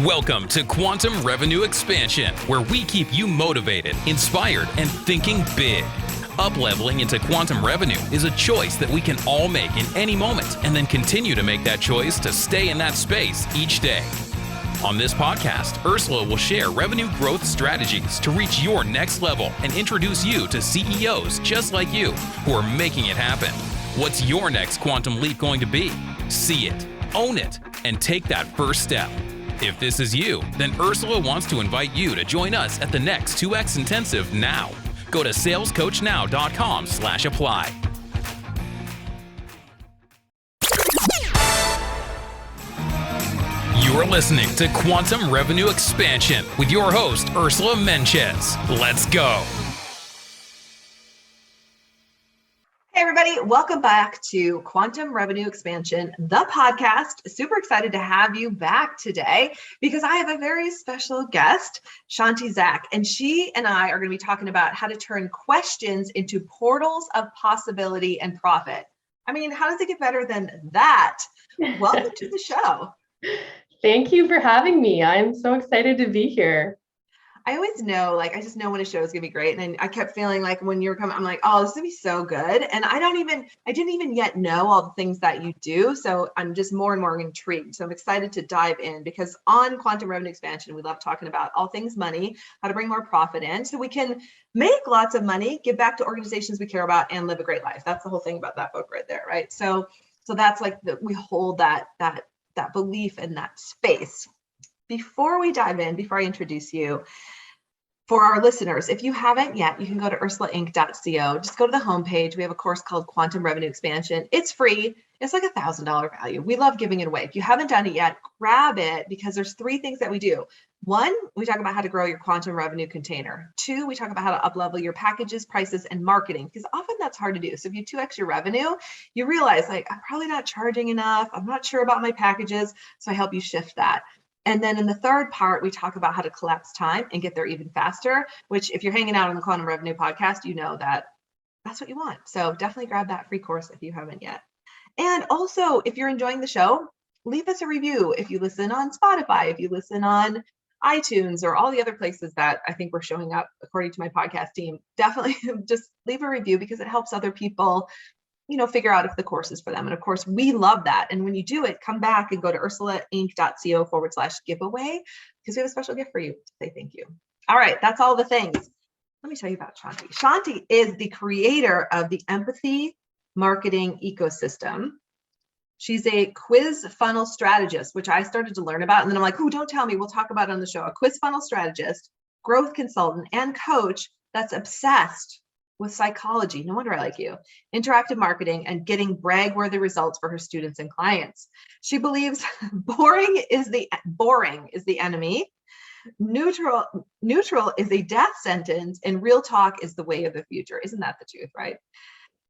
Welcome to Quantum Revenue Expansion, where we keep you motivated, inspired, and thinking big. Up-leveling into quantum revenue is a choice that we can all make in any moment, and then continue to make that choice to stay in that space each day. On this podcast, Ursula will share revenue growth strategies to reach your next level and introduce you to CEOs just like you who are making it happen. What's your next quantum leap going to be? See it, own it, and take that first step. If this is you, then Ursula wants to invite you to join us at the next 2X Intensive now. Go to salescoachnow.com/apply. You are listening to Quantum Revenue Expansion with your host, Ursula Menchez. Let's go. Hey everybody, welcome back to Quantum Revenue Expansion, the podcast. Super excited to have you back today because I have a very special guest, Chanti Zach, and she and I are going to be talking about how to turn questions into portals of possibility and profit. I mean, how does it get better than that? Welcome to the show. Thank you for having me. I'm so excited to be here. I always know, I just know when a show is gonna be great. And I kept feeling like when you were coming, I'm like, oh, this is gonna be so good. And I didn't even yet know all the things that you do. So I'm just more and more intrigued. So I'm excited to dive in because on Quantum Revenue Expansion, we love talking about all things money, how to bring more profit in so we can make lots of money, give back to organizations we care about, and live a great life. That's the whole thing about that book right there, right? So that's like we hold that belief in that space. Before we dive in, before I introduce you, for our listeners, if you haven't yet, you can go to ursulainc.co. Just go to the homepage. We have a course called Quantum Revenue Expansion. It's free. It's like $1,000 value. We love giving it away. If you haven't done it yet, grab it because there's 3 things that we do. 1, we talk about how to grow your quantum revenue container. 2, we talk about how to up-level your packages, prices, and marketing because often that's hard to do. So if you 2x your revenue, you realize I'm probably not charging enough. I'm not sure about my packages. So I help you shift that. And then in the third part, we talk about how to collapse time and get there even faster, which if you're hanging out on the Quantum Revenue podcast, you know that that's what you want. So definitely grab that free course if you haven't yet. And also, if you're enjoying the show, leave us a review. If you listen on Spotify, if you listen on iTunes or all the other places that I think we're showing up according to my podcast team, definitely just leave a review because it helps other people figure out if the course is for them. And of course, we love that. And when you do it, come back and go to ursulainc.co/giveaway because we have a special gift for you to say thank you. All right, that's all the things. Let me tell you about Chanti. Chanti is the creator of the empathy marketing ecosystem. She's a quiz funnel strategist, which I started to learn about. And then I'm like, oh, don't tell me. We'll talk about it on the show. A quiz funnel strategist, growth consultant, and coach that's obsessed with psychology, no wonder I like you, interactive marketing, and getting brag-worthy results for her students and clients. She believes boring is the enemy, neutral is a death sentence, and real talk is the way of the future. Isn't that the truth, right?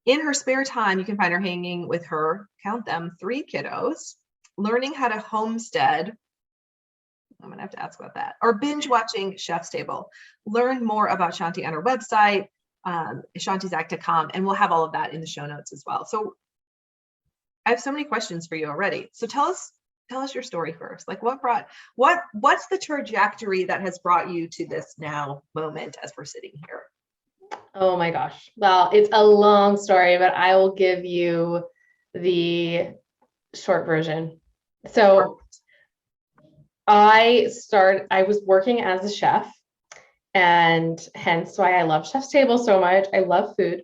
In her spare time, you can find her hanging with her, count them, 3 kiddos, learning how to homestead. I'm gonna have to ask about that. Or binge watching Chef's Table. Learn more about Chanti on her website, chantizac.com, and we'll have all of that in the show notes as well. So I have so many questions for you already. So tell us your story first. What's the trajectory that has brought you to this now moment as we're sitting here? Oh my gosh. Well, it's a long story, but I will give you the short version. So I was working as a chef, and hence why I love Chef's Table so much. I love food.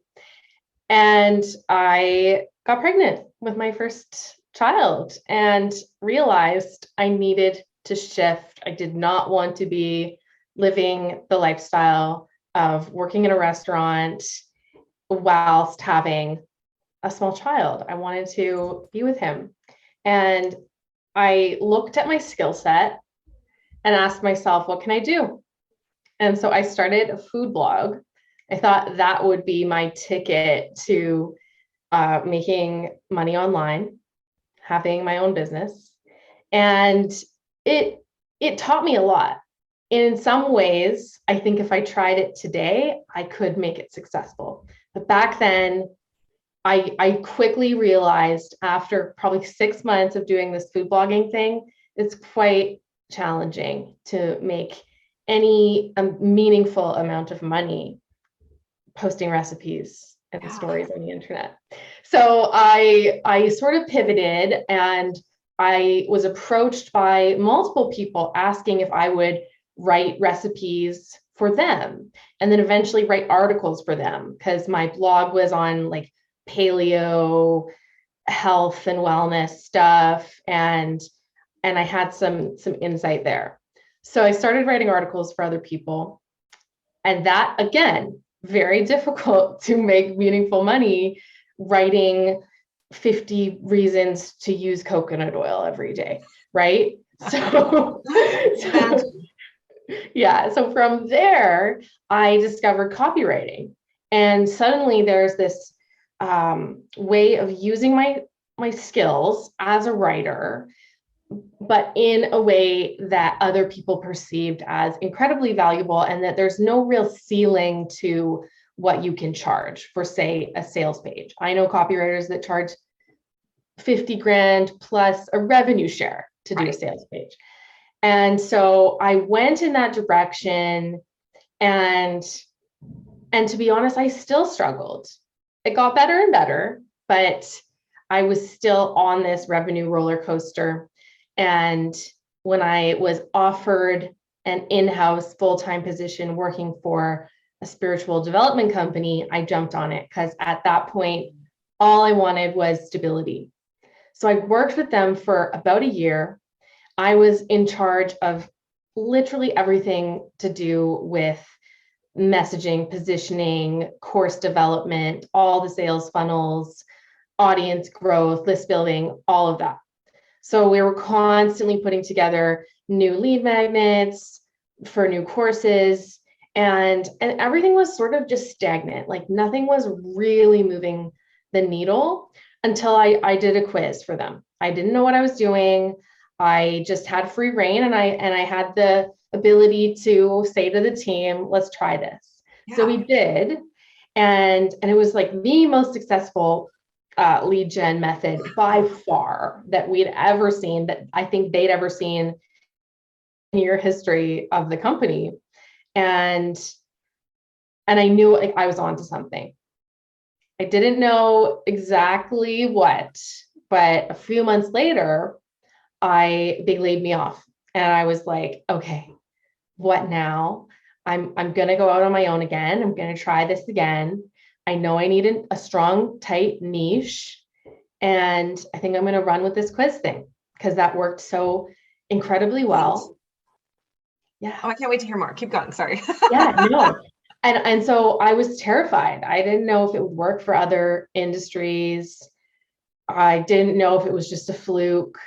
And I got pregnant with my first child and realized I needed to shift. I did not want to be living the lifestyle of working in a restaurant whilst having a small child. I wanted to be with him. And I looked at my skill set and asked myself, what can I do? And so I started a food blog. I thought that would be my ticket to making money online, having my own business. And it taught me a lot. In some ways, I think if I tried it today, I could make it successful. But back then, I quickly realized after probably 6 months of doing this food blogging thing, it's quite challenging to make any meaningful amount of money posting recipes and stories on the internet. So I sort of pivoted, and I was approached by multiple people asking if I would write recipes for them, and then eventually write articles for them, because my blog was on like paleo, health and wellness stuff, and I had some insight there. So I started writing articles for other people, and that, again, very difficult to make meaningful money writing 50 reasons to use coconut oil every day, right? So, yeah, so from there, I discovered copywriting. And suddenly there's this way of using my skills as a writer, but in a way that other people perceived as incredibly valuable, and that there's no real ceiling to what you can charge for, say, a sales page. I know copywriters that charge 50 grand plus a revenue share to do a sales page. And so I went in that direction, and to be honest, I still struggled. It got better and better, but I was still on this revenue roller coaster. And when I was offered an in-house full-time position working for a spiritual development company, I jumped on it, because at that point, all I wanted was stability. So I worked with them for about a year. I was in charge of literally everything to do with messaging, positioning, course development, all the sales funnels, audience growth, list building, all of that. So we were constantly putting together new lead magnets for new courses, and everything was sort of just stagnant. Like nothing was really moving the needle until I did a quiz for them. I didn't know what I was doing. I just had free reign, and I had the ability to say to the team, let's try this. Yeah. So we did. And it was like the most successful lead gen method by far that we'd ever seen, that I think they'd ever seen in your history of the company. And I knew like I was onto something. I didn't know exactly what, but a few months later, they laid me off, and I was like, okay, what now? I'm going to go out on my own again. I'm going to try this again. I know I need a strong, tight niche, and I think I'm going to run with this quiz thing, because that worked so incredibly well. Yeah. Oh, I can't wait to hear more. Keep going. Sorry. Yeah, no. And so I was terrified. I didn't know if it would work for other industries. I didn't know if it was just a fluke,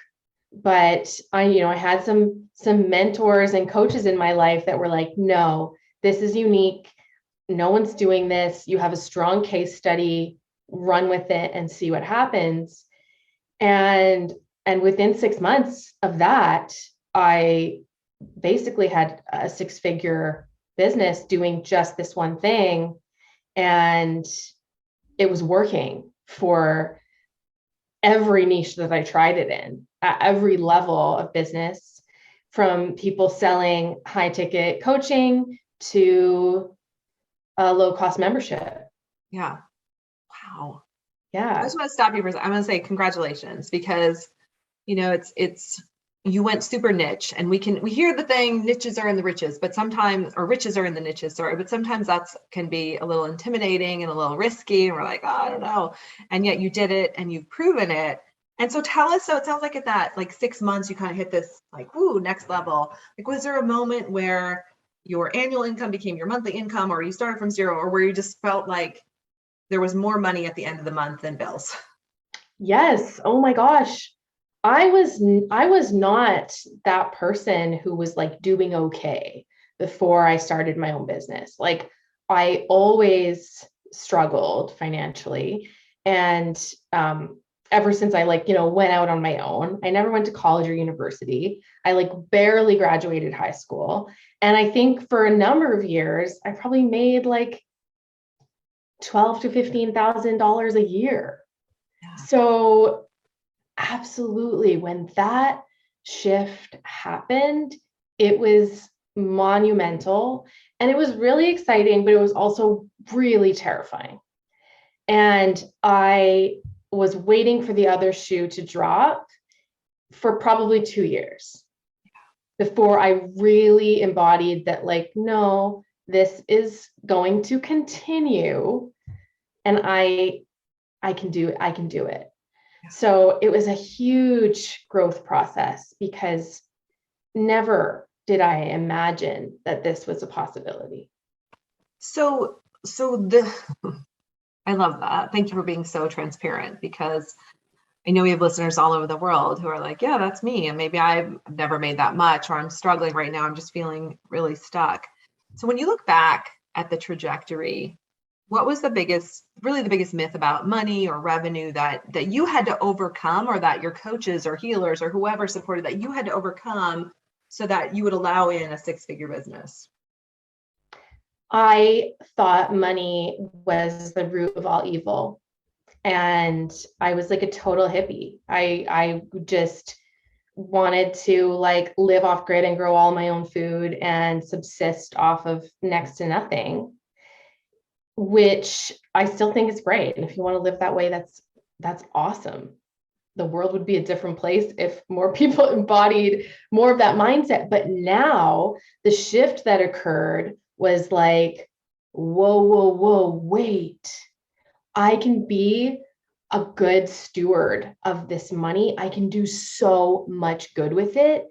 but I had some mentors and coaches in my life that were like, no, this is unique. No one's doing this. You have a strong case study, run with it and see what happens. And within 6 months of that, I basically had a 6-figure business doing just this one thing. And it was working for every niche that I tried it in, at every level of business, from people selling high ticket coaching to a low cost membership. Yeah. Wow. Yeah. I just want to stop you for a second. I'm going to say congratulations, because, it's you went super niche, and we hear the thing, niches are in the riches, but sometimes, or riches are in the niches, sorry, but sometimes that's can be a little intimidating and a little risky. And we're like, oh, I don't know. And yet you did it, and you've proven it. And so tell us, so it sounds like at that, like 6 months, you kind of hit this like, woo, next level. Like, was there a moment where your annual income became your monthly income, or you started from zero, or where you just felt like there was more money at the end of the month than bills? Yes. Oh my gosh. I was not that person who was like doing okay before I started my own business. Like I always struggled financially. And ever since I went out on my own, I never went to college or university. I barely graduated high school. And I think for a number of years, I probably made like $12,000 to $15,000 a year. Yeah. So absolutely, when that shift happened, it was monumental, and it was really exciting, but it was also really terrifying. And I was waiting for the other shoe to drop for probably 2 years before I really embodied that, like, no, this is going to continue, and I can do it. So it was a huge growth process, because never did I imagine that this was a possibility. So I love that. Thank you for being so transparent, because I know we have listeners all over the world who are like, yeah, that's me. And maybe I've never made that much, or I'm struggling right now. I'm just feeling really stuck. So when you look back at the trajectory, what was the biggest myth about money or revenue that you had to overcome, or that your coaches or healers or whoever supported that you had to overcome so that you would allow in a 6-figure business? I thought money was the root of all evil. And I was like a total hippie. I just wanted to like live off grid and grow all my own food and subsist off of next to nothing, which I still think is great. And if you want to live that way, that's awesome. The world would be a different place if more people embodied more of that mindset. But now the shift that occurred was like, whoa, wait. I can be a good steward of this money. I can do so much good with it.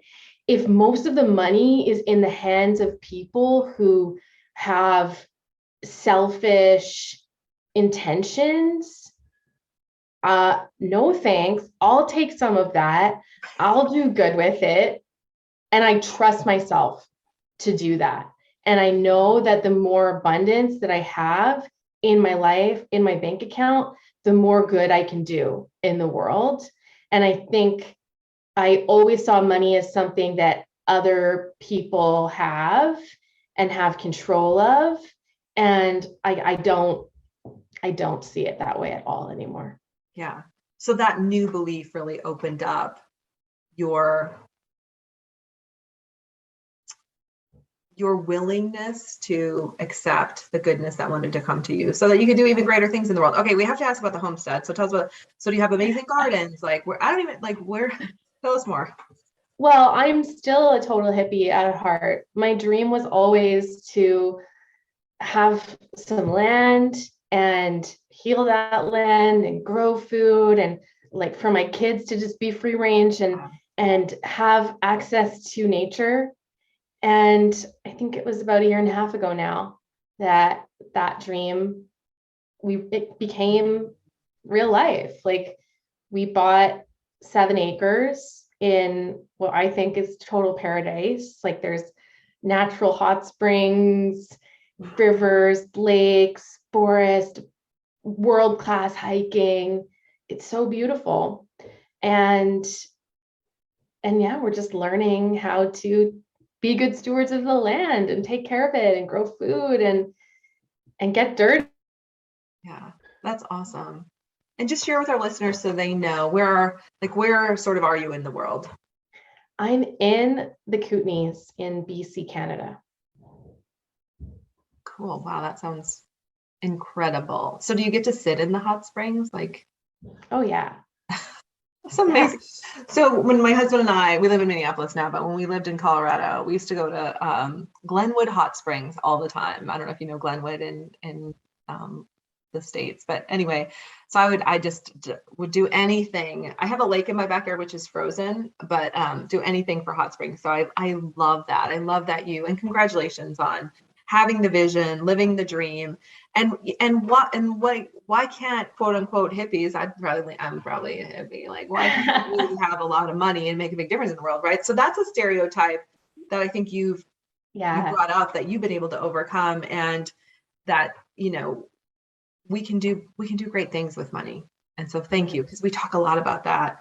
If most of the money is in the hands of people who have selfish intentions, no thanks. I'll take some of that. I'll do good with it. And I trust myself to do that. And I know that the more abundance that I have in my life, in my bank account, the more good I can do in the world. And I think I always saw money as something that other people have and have control of. And I don't see it that way at all anymore. Yeah. So that new belief really opened up your willingness to accept the goodness that wanted to come to you, so that you could do even greater things in the world. Okay, we have to ask about the homestead. So tell us about, so do you have amazing gardens? Like, tell us more. Well, I'm still a total hippie at heart. My dream was always to have some land and heal that land and grow food, and like for my kids to just be free range and have access to nature. And I think it was about 1.5 years ago now that dream, it became real life. Like, we bought 7 acres in what I think is total paradise. Like, there's natural hot springs, rivers, lakes, forest, world-class hiking. It's so beautiful. And yeah, we're just learning how to be good stewards of the land and take care of it and grow food and get dirty. Yeah, that's awesome. And just share with our listeners so they know where sort of are you in the world? I'm in the Kootenays in BC, Canada. Cool. Wow, that sounds incredible. So do you get to sit in the hot springs? Like, oh yeah. That's amazing. Yeah. So when my husband and I, we live in Minneapolis now, but when we lived in Colorado, we used to go to Glenwood Hot Springs all the time. I don't know if you know Glenwood in the States, but anyway, so I just would do anything. I have a lake in my backyard, which is frozen, but do anything for hot springs. So I love that. I love that and congratulations on having the vision, living the dream. Why can't quote unquote hippies? I'm probably a hippie. Like, why can't you have a lot of money and make a big difference in the world, right? So that's a stereotype that I think you've brought up, that you've been able to overcome, and that, we can do great things with money. And so thank you, because we talk a lot about that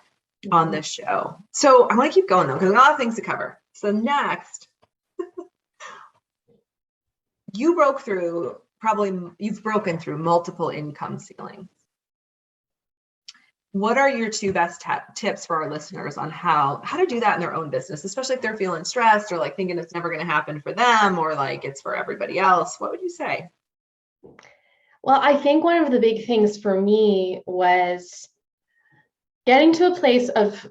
on this show. So I want to keep going though, because we have a lot of things to cover. So next, you've broken through multiple income ceilings. What are your two best tips for our listeners on how to do that in their own business, especially if they're feeling stressed or like thinking it's never going to happen for them or like it's for everybody else? What would you say? Well, I think one of the big things for me was getting to a place of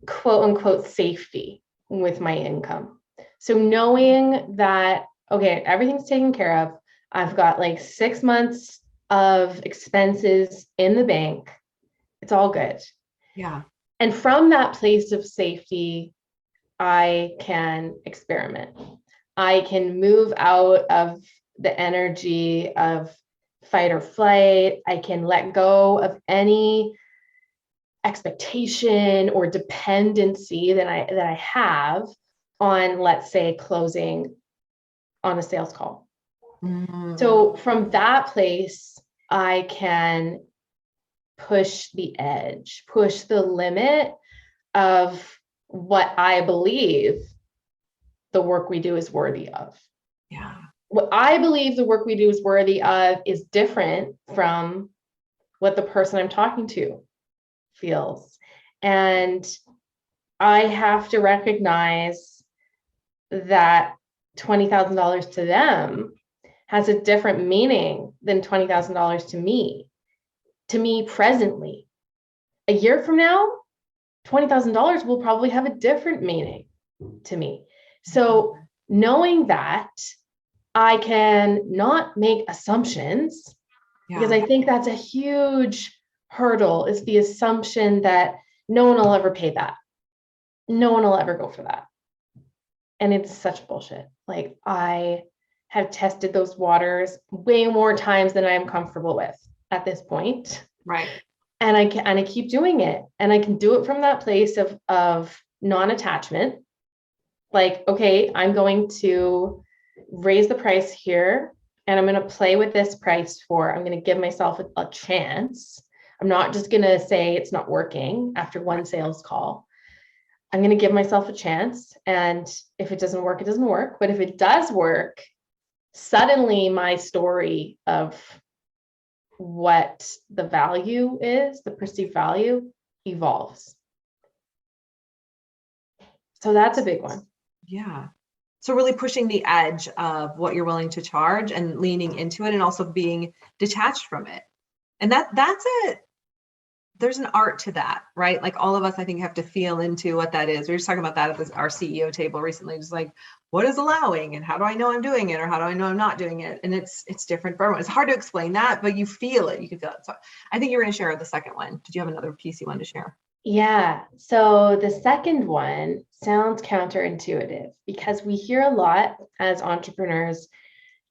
quote unquote safety with my income. So knowing that, okay, everything's taken care of. I've got like 6 months of expenses in the bank. It's all good. Yeah. And from that place of safety, I can experiment. I can move out of the energy of fight or flight. I can let go of any expectation or dependency that I have on, let's say, closing on a sales call. Mm-hmm. So from that place, I can push the edge, push the limit of what I believe the work we do is worthy of. Yeah. What I believe the work we do is worthy of is different from what the person I'm talking to feels. And I have to recognize that $20,000 to them has a different meaning than $20,000 to me. To me presently. A year from now, $20,000 will probably have a different meaning to me. So knowing that, I can not make assumptions, because I think that's a huge hurdle, is the assumption that no one will ever pay that. No one will ever go for that. And it's such bullshit. Like, I have tested those waters way more times than I am comfortable with at this point. Right. And I keep doing it. And I can do it from that place of non-attachment. Like, okay, I'm going to raise the price here, and I'm going to play with this price I'm going to give myself a chance. I'm not just going to say it's not working after one sales call. I'm going to give myself a chance. And if it doesn't work, it doesn't work. But if it does work, suddenly my story of what the value is, the perceived value, evolves. So that's a big one. Yeah. So really pushing the edge of what you're willing to charge and leaning into it, and also being detached from it. And that's it. There's an art to that, right? Like, all of us, I think, have to feel into what that is. We were just talking about that at our CEO table recently, just like, what is allowing, and how do I know I'm doing it, or how do I know I'm not doing it? And it's different for everyone. It's hard to explain that, but you feel it. You can feel it. So I think you were going to share the second one. Did you have another piece you wanted to share? Yeah. So the second one sounds counterintuitive, because we hear a lot as entrepreneurs: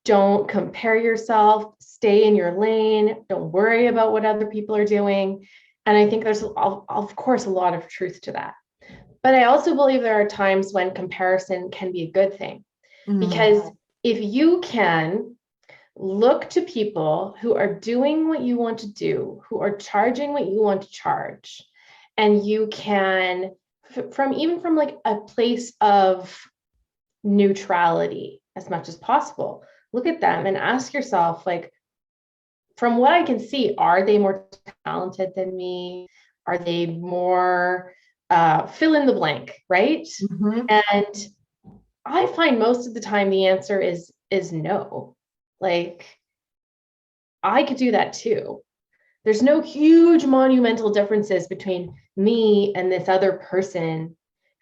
don't compare yourself, stay in your lane, don't worry about what other people are doing. And I think there's, of course, a lot of truth to that. But I also believe there are times when comparison can be a good thing, because if you can look to people who are doing what you want to do, who are charging what you want to charge, and you can, from like a place of neutrality as much as possible, look at them and ask yourself, like, from what I can see, are they more talented than me? Are they more fill in the blank, right? Mm-hmm. And I find most of the time the answer is no. Like, I could do that too. There's no huge monumental differences between me and this other person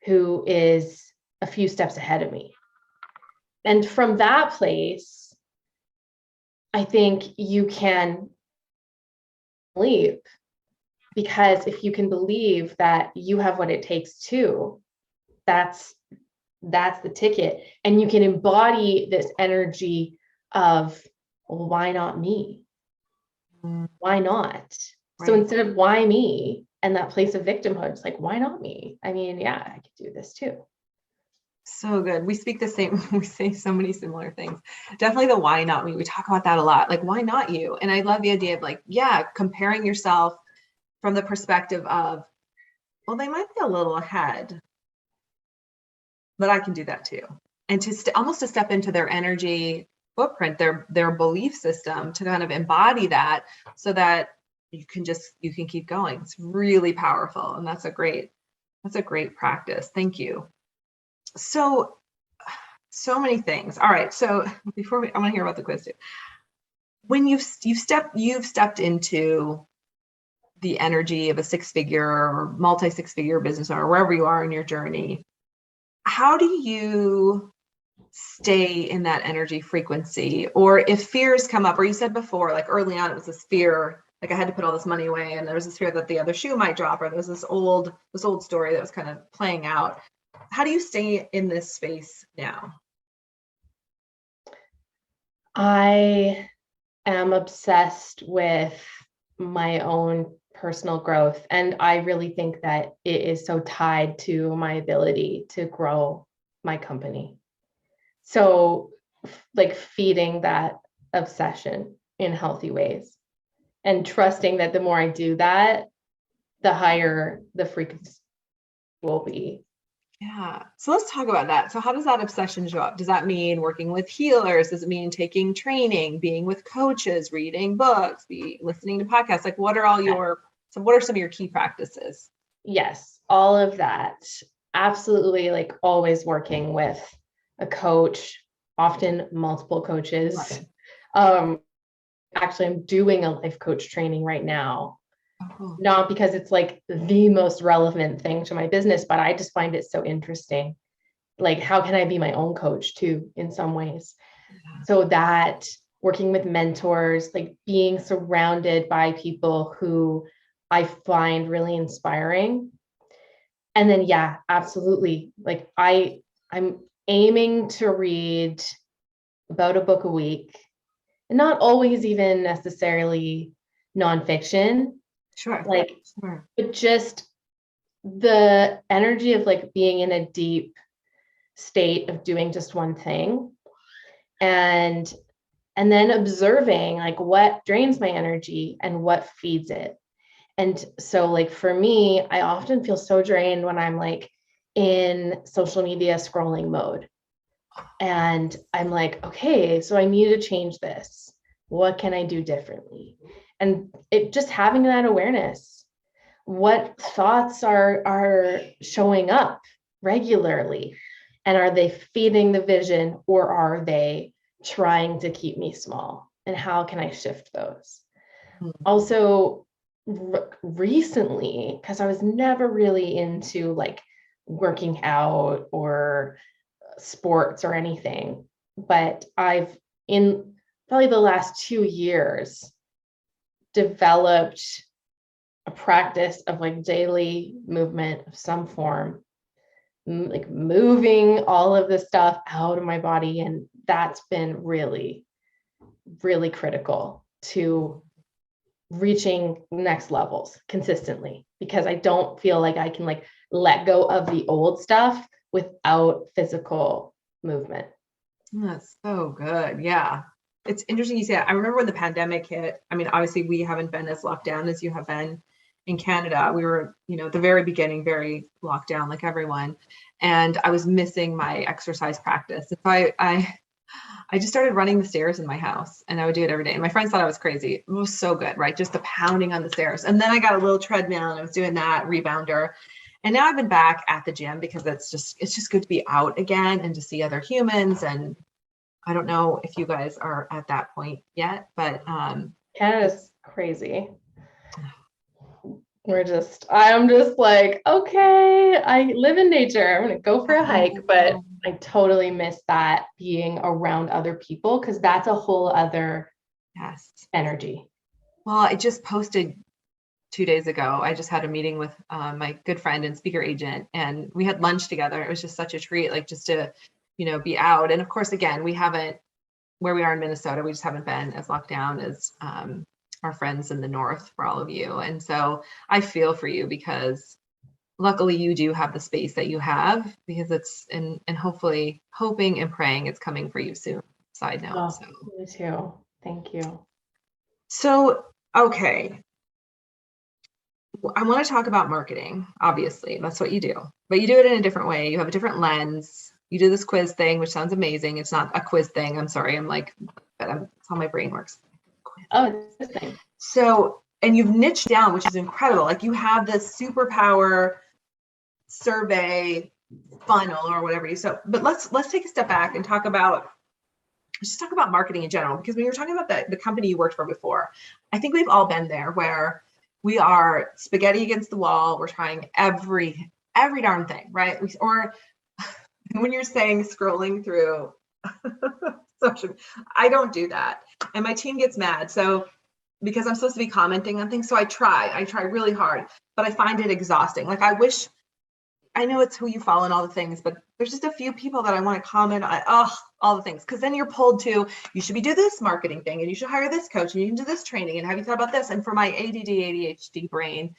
who is a few steps ahead of me. And from that place, I think you can believe, because if you can believe that you have what it takes too, that's the ticket. And you can embody this energy of, well, why not me? Why not? Right. So instead of why me and that place of victimhood, it's like, why not me? I mean, yeah, I could do this too. So good. We speak the same, we say so many similar things. Definitely the why not me. We talk about that a lot. Like, why not you? And I love the idea of, like, yeah, comparing yourself from the perspective of, well, they might be a little ahead, but I can do that too. And to almost to step into their energy footprint, their belief system, to kind of embody that, so that you can keep going. It's really powerful. And that's a great practice. Thank you. So many things. All right. So before I want to hear about the quiz too. When you've stepped into the energy of a six-figure or multi-six-figure business owner, wherever you are in your journey, how do you stay in that energy frequency? Or if fears come up, or you said before, like early on, it was this fear, like I had to put all this money away, and there was this fear that the other shoe might drop, or there was this old story that was kind of playing out. How do you stay in this space now? I am obsessed with my own personal growth. And I really think that it is so tied to my ability to grow my company. So, like, feeding that obsession in healthy ways and trusting that the more I do that, the higher the frequency will be. Yeah. So let's talk about that. So how does that obsession show up? Does that mean working with healers? Does it mean taking training, being with coaches, reading books, listening to podcasts? Like what are some of your key practices? Yes, all of that. Absolutely, like always working with a coach, often multiple coaches. Actually, I'm doing a life coach training right now. Oh. Not because it's like the most relevant thing to my business, but I just find it so interesting. Like, how can I be my own coach too, in some ways? Yeah. So that working with mentors, like being surrounded by people who I find really inspiring. And then, yeah, absolutely. Like I'm aiming to read about a book a week, and not always even necessarily nonfiction. Sure. But just the energy of like being in a deep state of doing just one thing, and then observing like what drains my energy and what feeds it. And so like for me, I often feel so drained when I'm like in social media scrolling mode. And I'm like, okay, so I need to change this. What can I do differently? And it just having that awareness. What thoughts are showing up regularly? And are they feeding the vision, or are they trying to keep me small? And how can I shift those? Also, recently, because I was never really into like working out or sports or anything, but I've in probably the last 2 years developed a practice of like daily movement of some form, like moving all of this stuff out of my body. And that's been really, really critical to reaching next levels consistently, because I don't feel like I can like let go of the old stuff without physical movement. That's so good. Yeah. It's interesting you say that. I remember when the pandemic hit. I mean, obviously we haven't been as locked down as you have been in Canada. We were, at the very beginning, very locked down like everyone. And I was missing my exercise practice. So I just started running the stairs in my house, and I would do it every day. And my friends thought I was crazy. It was so good, right? Just the pounding on the stairs. And then I got a little treadmill and I was doing that rebounder. And now I've been back at the gym because it's just good to be out again and to see other humans. And I don't know if you guys are at that point yet, but Canada's crazy. I'm just like, okay, I live in nature. I'm gonna go for a hike, but I totally miss that being around other people, because that's a whole other energy. Well, I just posted 2 days ago. I just had a meeting with my good friend and speaker agent, and we had lunch together. It was just such a treat, like just to, be out. And of course, again, we haven't, where we are in Minnesota, we just haven't been as locked down as our friends in the north, for all of you. And so I feel for you, because luckily you do have the space that you have, because it's and hopefully hoping and praying it's coming for you soon. Side note. So me too. Thank you. So, okay. I want to talk about marketing. Obviously, that's what you do, but you do it in a different way. You have a different lens. You do this quiz thing, which sounds amazing. It's not a quiz thing. I'm sorry. That's how my brain works. Oh, it's this thing. So and you've niched down, which is incredible. Like you have this superpower survey funnel or whatever you so, but let's take a step back and talk about marketing in general, because when you're talking about the company you worked for before, I think we've all been there where we are spaghetti against the wall. We're trying every darn thing, right? Or when you're saying scrolling through social, I don't do that. And my team gets mad. So because I'm supposed to be commenting on things. So I try really hard, but I find it exhausting. Like I know it's who you follow and all the things, but there's just a few people that I want to comment on, all the things. Cause then you're pulled to, you should be do this marketing thing and you should hire this coach and you can do this training. And have you thought about this? And for my ADD, ADHD brain,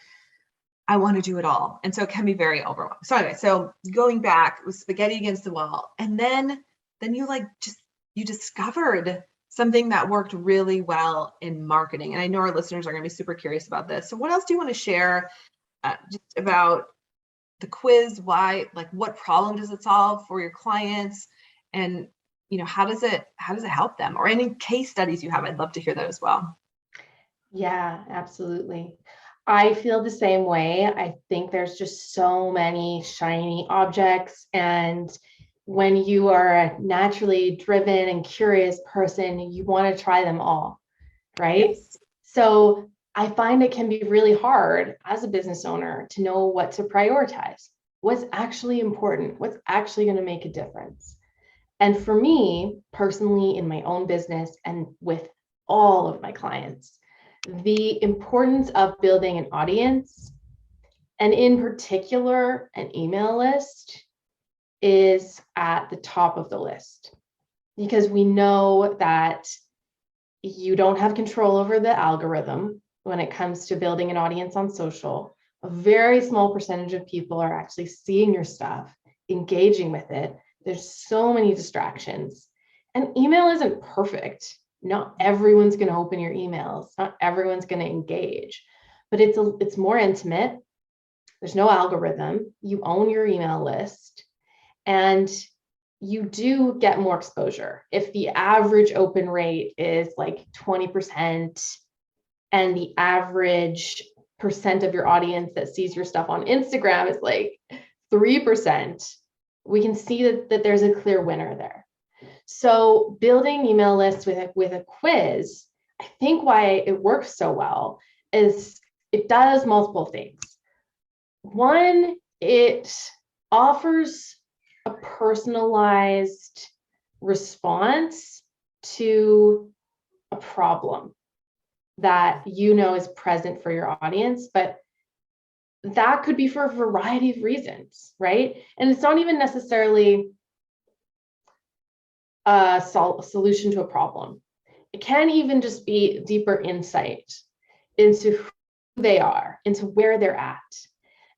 I want to do it all. And so it can be very overwhelming. So anyway, so going back with spaghetti against the wall. And then you you discovered something that worked really well in marketing. And I know our listeners are going to be super curious about this. So what else do you want to share just about the quiz? Why, like what problem does it solve for your clients? And, how does it help them, or any case studies you have? I'd love to hear that as well. Yeah, absolutely. I feel the same way. I think there's just so many shiny objects. And when you are a naturally driven and curious person, you want to try them all, right? Yes. So I find it can be really hard as a business owner to know what to prioritize, what's actually important, what's actually going to make a difference. And for me personally, in my own business and with all of my clients, the importance of building an audience, and in particular, an email list, is at the top of the list, because we know that you don't have control over the algorithm when it comes to building an audience on social. A very small percentage of people are actually seeing your stuff, engaging with it. There's so many distractions, and email isn't perfect. Not everyone's going to open your emails. Not everyone's going to engage, but it's more intimate. There's no algorithm. You own your email list, and you do get more exposure. If the average open rate is like 20%, and the average percent of your audience that sees your stuff on Instagram is like 3%, we can see that there's a clear winner there. So building email lists with a quiz, I think why it works so well is it does multiple things. One, it offers a personalized response to a problem that is present for your audience, but that could be for a variety of reasons, right? And it's not even necessarily a solution to a problem. It can even just be deeper insight into who they are, into where they're at.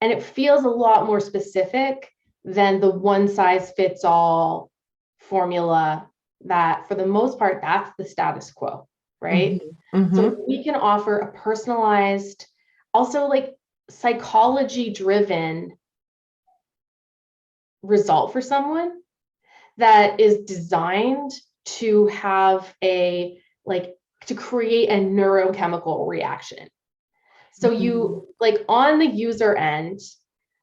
And it feels a lot more specific than the one size fits all formula that, for the most part, that's the status quo, right? Mm-hmm. So we can offer a personalized, also like psychology driven result for someone that is designed to have to create a neurochemical reaction. So you, like, on the user end,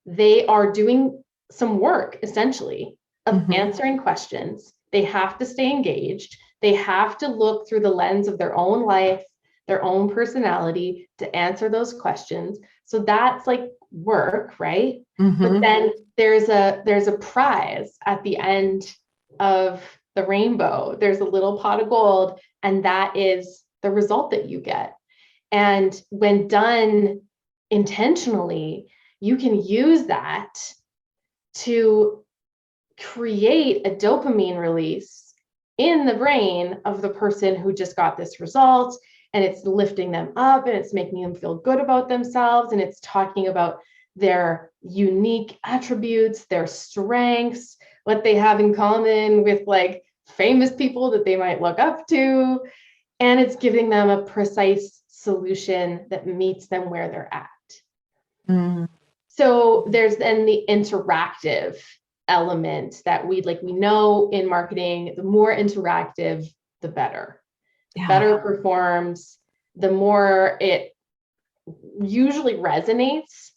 they are doing some work essentially of answering questions. They have to stay engaged. They have to look through the lens of their own life, their own personality to answer those questions. So that's like work, right? But then there's a prize at the end of the rainbow. There's a little pot of gold, and that is the result that you get. And when done intentionally, you can use that to create a dopamine release in the brain of the person who just got this result, and it's lifting them up and it's making them feel good about themselves, and it's talking about their unique attributes, their strengths, what they have in common with like famous people that they might look up to, and it's giving them a precise solution that meets them where they're at. So there's then the interactive element that we know in marketing, the more interactive, the better. The better it performs, the more it usually resonates,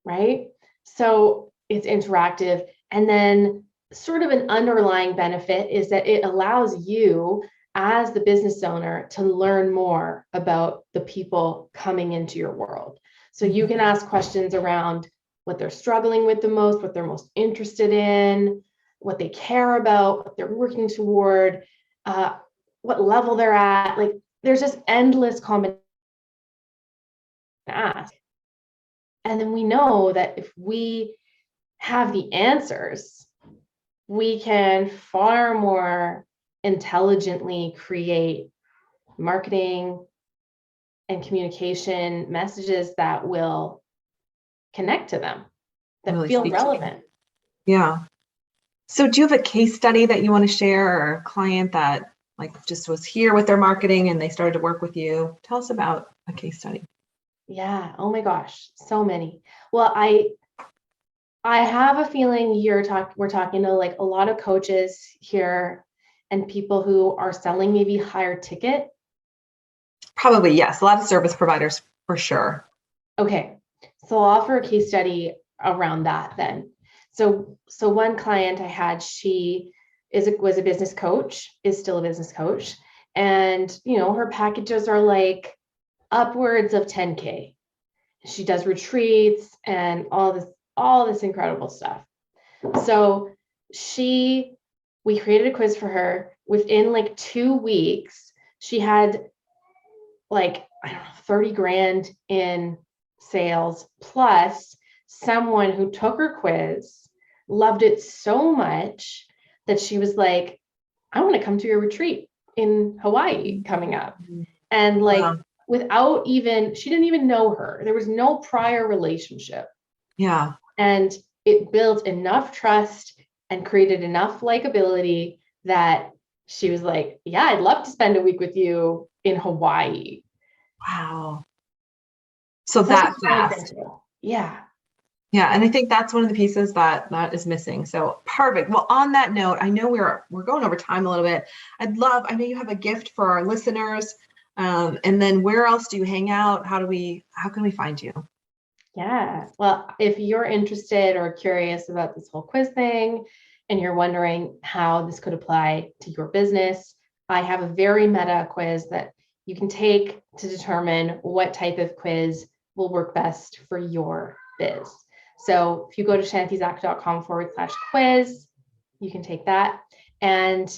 right? So it's interactive. And then sort of an underlying benefit is that it allows you as the business owner to learn more about the people coming into your world. So you can ask questions around what they're struggling with the most, what they're most interested in, what they care about, what they're working toward, what level they're at. Like there's just endless combinations to ask. And then we know that if we have the answers, we can far more intelligently create marketing and communication messages that will connect to them, that Really feel speak to relevant. Yeah. So do you have a case study that you want to share, or a client that like just was here with their marketing and they started to work with you? Tell us about a case study. Yeah. Oh my gosh. So many. Well, I have a feeling we're talking to like a lot of coaches here and people who are selling maybe higher ticket. Probably, yes. A lot of service providers for sure. Okay. So I'll offer a case study around that then. So one client I had, she was a business coach, is still a business coach. And, her packages are like upwards of 10K. She does retreats and all this incredible stuff. So we created a quiz for her. Within like 2 weeks, she had like, I don't know, 30 grand in sales, plus someone who took her quiz, loved it so much that she was like, I want to come to your retreat in Hawaii coming up. And like, Wow. she didn't even know her. There was no prior relationship. Yeah. And it built enough trust and created enough likability that she was like, yeah, I'd love to spend a week with you in Hawaii. Wow. So that fast. Yeah. Yeah. And I think that's one of the pieces that is missing. So perfect. Well, on that note, I know we're going over time a little bit. I know you have a gift for our listeners. And then where else do you hang out? How can we find you? Yeah. Well, if you're interested or curious about this whole quiz thing and you're wondering how this could apply to your business, I have a very meta quiz that you can take to determine what type of quiz will work best for your biz. So if you go to shantizak.com/quiz, you can take that. And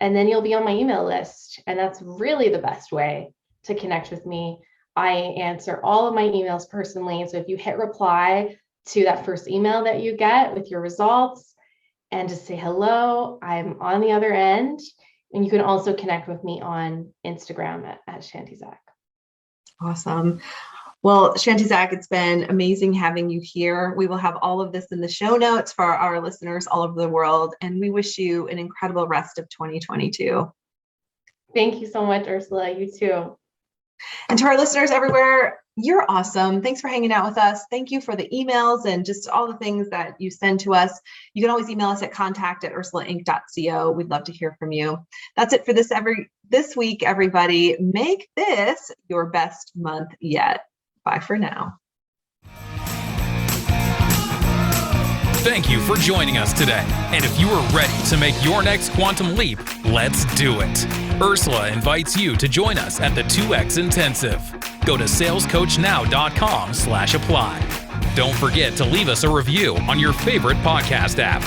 then you'll be on my email list. And that's really the best way to connect with me. I answer all of my emails personally. So if you hit reply to that first email that you get with your results and just say hello, I'm on the other end. And you can also connect with me on Instagram at Shantizak. Awesome. Well, Shantizak, it's been amazing having you here. We will have all of this in the show notes for our listeners all over the world. And we wish you an incredible rest of 2022. Thank you so much, Ursula. You too. And to our listeners everywhere, you're awesome. Thanks for hanging out with us. Thank you for the emails and just all the things that you send to us. You can always email us at contact@ursulainc.co. We'd love to hear from you. That's it for this week, everybody. Make this your best month yet. Bye for now. Thank you for joining us today. And if you are ready to make your next quantum leap, let's do it. Ursula invites you to join us at the 2X Intensive. Go to salescoachnow.com/apply. Don't forget to leave us a review on your favorite podcast app.